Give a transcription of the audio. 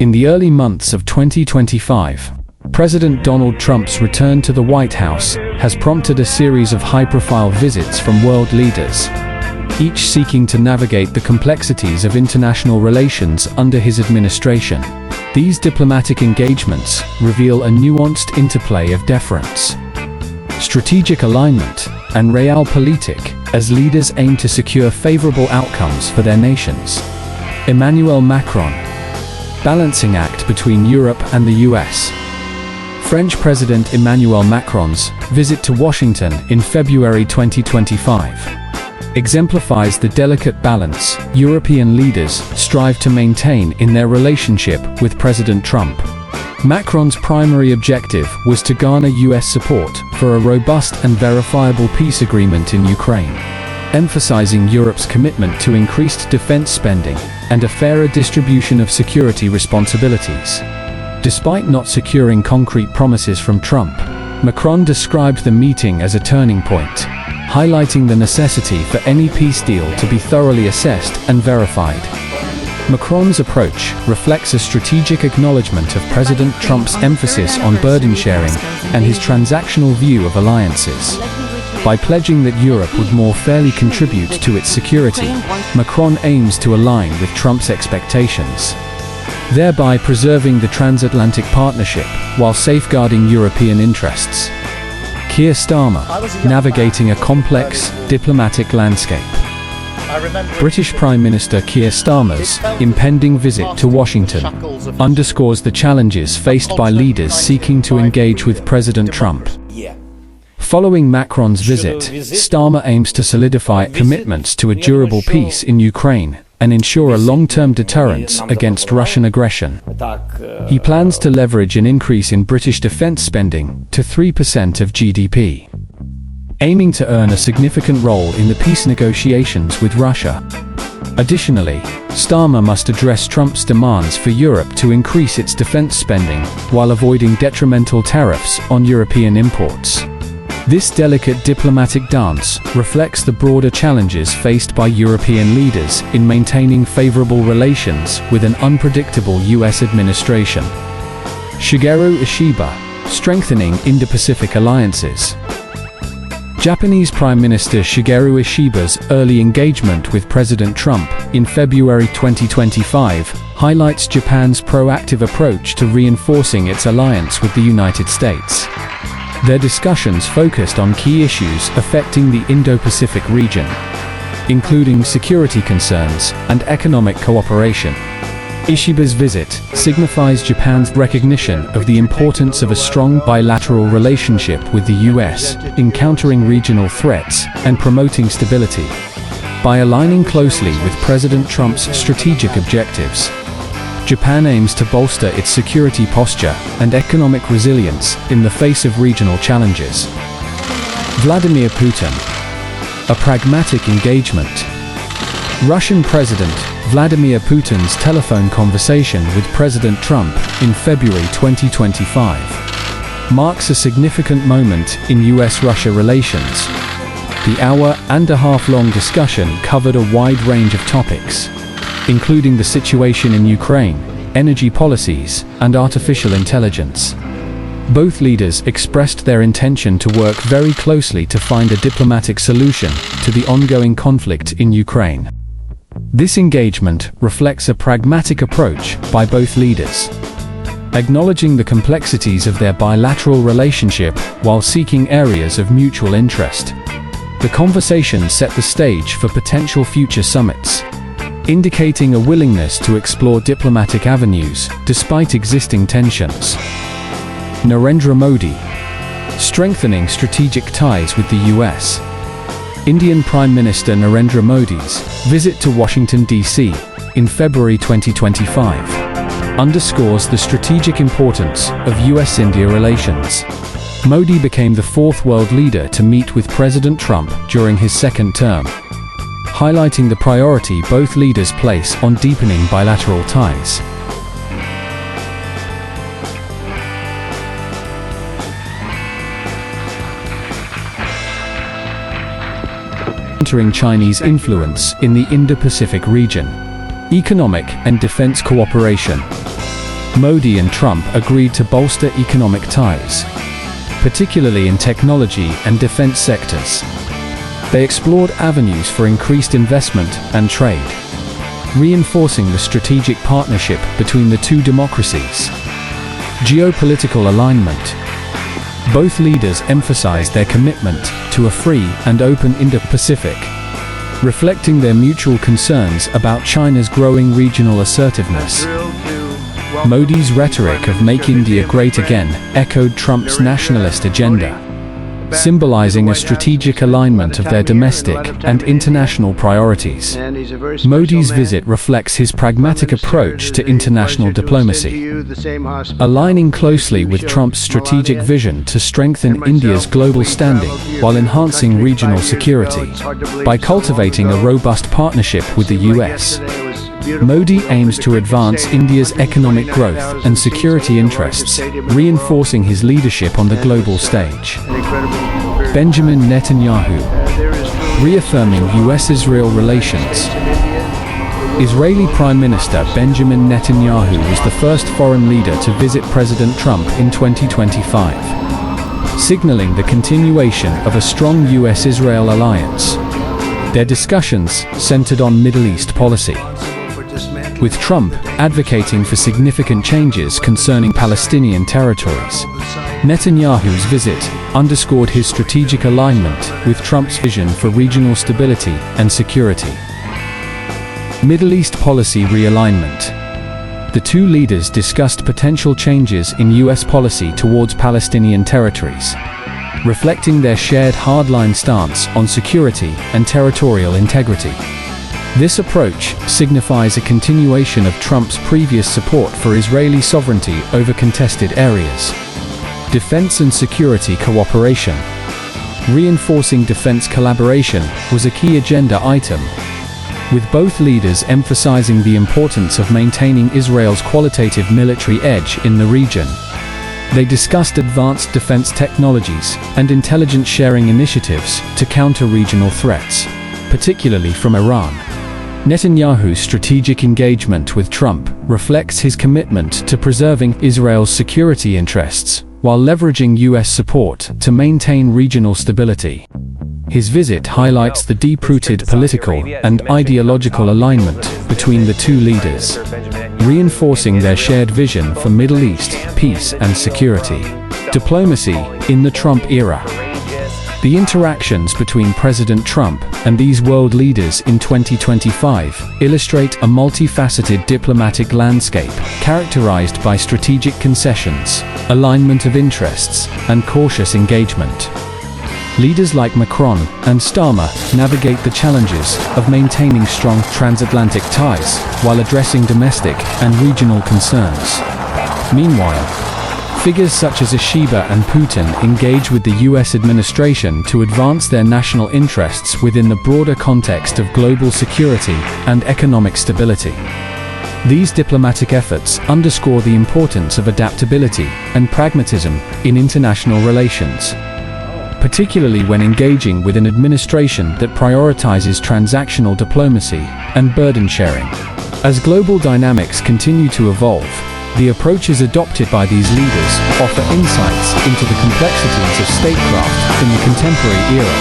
In the early months of 2025, President Donald Trump's return to the White House has prompted a series of high-profile visits from world leaders, each seeking to navigate the complexities of international relations under his administration. These diplomatic engagements reveal a nuanced interplay of deference, strategic alignment, and realpolitik as leaders aim to secure favorable outcomes for their nations. Emmanuel Macron, balancing act between Europe and the US. French President Emmanuel Macron's visit to Washington in February 2025 exemplifies the delicate balance European leaders strive to maintain in their relationship with President Trump. Macron's primary objective was to garner US support for a robust and verifiable peace agreement in Ukraine, emphasizing Europe's commitment to increased defense spending and a fairer distribution of security responsibilities. Despite not securing concrete promises from Trump, Macron described the meeting as a turning point, highlighting the necessity for any peace deal to be thoroughly assessed and verified. Macron's approach reflects a strategic acknowledgement of President Trump's emphasis on burden sharing and his transactional view of alliances. By pledging that Europe would more fairly contribute to its security, Macron aims to align with Trump's expectations, thereby preserving the transatlantic partnership while safeguarding European interests. Keir Starmer, navigating a complex diplomatic landscape. British Prime Minister Keir Starmer's impending visit to Washington underscores the challenges faced by leaders seeking to engage with President Trump. Following Macron's visit, Starmer aims to solidify commitments to a durable peace in Ukraine and ensure a long-term deterrence against Russian aggression. He plans to leverage an increase in British defense spending to 3% of GDP, aiming to earn a significant role in the peace negotiations with Russia. Additionally, Starmer must address Trump's demands for Europe to increase its defense spending while avoiding detrimental tariffs on European imports. This delicate diplomatic dance reflects the broader challenges faced by European leaders in maintaining favorable relations with an unpredictable US administration. Shigeru Ishiba, strengthening Indo-Pacific alliances. Japanese Prime Minister Shigeru Ishiba's early engagement with President Trump in February 2025 highlights Japan's proactive approach to reinforcing its alliance with the United States. Their discussions focused on key issues affecting the Indo-Pacific region, including security concerns and economic cooperation. Ishiba's visit signifies Japan's recognition of the importance of a strong bilateral relationship with the US in countering regional threats and promoting stability. By aligning closely with President Trump's strategic objectives, Japan aims to bolster its security posture and economic resilience in the face of regional challenges. Vladimir Putin, a pragmatic engagement. Russian President Vladimir Putin's telephone conversation with President Trump in February 2025 marks a significant moment in US-Russia relations. The hour-and-a-half-long discussion covered a wide range of topics, including the situation in Ukraine, energy policies, and artificial intelligence. Both leaders expressed their intention to work very closely to find a diplomatic solution to the ongoing conflict in Ukraine. This engagement reflects a pragmatic approach by both leaders, acknowledging the complexities of their bilateral relationship while seeking areas of mutual interest. The conversation set the stage for potential future summits, indicating a willingness to explore diplomatic avenues despite existing tensions. Narendra Modi, strengthening strategic ties with the US. Indian Prime Minister Narendra Modi's visit to Washington, D.C. in February 2025 underscores the strategic importance of US-India relations. Modi became the fourth world leader to meet with President Trump during his second term, highlighting the priority both leaders place on deepening bilateral ties. Countering Chinese influence in the Indo-Pacific region. Economic and defense cooperation. Modi and Trump agreed to bolster economic ties, particularly in technology and defense sectors. They explored avenues for increased investment and trade, reinforcing the strategic partnership between the two democracies. Geopolitical alignment. Both leaders emphasized their commitment to a free and open Indo-Pacific, reflecting their mutual concerns about China's growing regional assertiveness. Modi's rhetoric of "Make India Great Again" echoed Trump's nationalist agenda, symbolizing a strategic alignment of their domestic and international priorities. Modi's visit reflects his pragmatic approach to international diplomacy, aligning closely with Trump's strategic vision to strengthen India's global standing while enhancing regional security. By cultivating a robust partnership with the US, Modi aims to advance India's economic growth and security interests, reinforcing his leadership on the global stage. Benjamin Netanyahu, reaffirming US-Israel relations. Israeli Prime Minister Benjamin Netanyahu was the first foreign leader to visit President Trump in 2025, signaling the continuation of a strong US-Israel alliance. Their discussions centered on Middle East policy, with Trump advocating for significant changes concerning Palestinian territories. Netanyahu's visit underscored his strategic alignment with Trump's vision for regional stability and security. Middle East policy realignment. The two leaders discussed potential changes in US policy towards Palestinian territories, reflecting their shared hardline stance on security and territorial integrity. This approach signifies a continuation of Trump's previous support for Israeli sovereignty over contested areas. Defense and security cooperation. Reinforcing defense collaboration was a key agenda item, with both leaders emphasizing the importance of maintaining Israel's qualitative military edge in the region. They discussed advanced defense technologies and intelligence sharing initiatives to counter regional threats, particularly from Iran. Netanyahu's strategic engagement with Trump reflects his commitment to preserving Israel's security interests while leveraging US support to maintain regional stability. His visit highlights the deep-rooted political and ideological alignment between the two leaders, reinforcing their shared vision for Middle East peace and security. Diplomacy in the Trump era. The interactions between President Trump and these world leaders in 2025 illustrate a multifaceted diplomatic landscape characterized by strategic concessions, alignment of interests, and cautious engagement. Leaders like Macron and Starmer navigate the challenges of maintaining strong transatlantic ties while addressing domestic and regional concerns. Meanwhile, figures such as Ashiba and Putin engage with the US administration to advance their national interests within the broader context of global security and economic stability. These diplomatic efforts underscore the importance of adaptability and pragmatism in international relations, particularly when engaging with an administration that prioritizes transactional diplomacy and burden sharing. As global dynamics continue to evolve, the approaches adopted by these leaders offer insights into the complexities of statecraft in the contemporary era.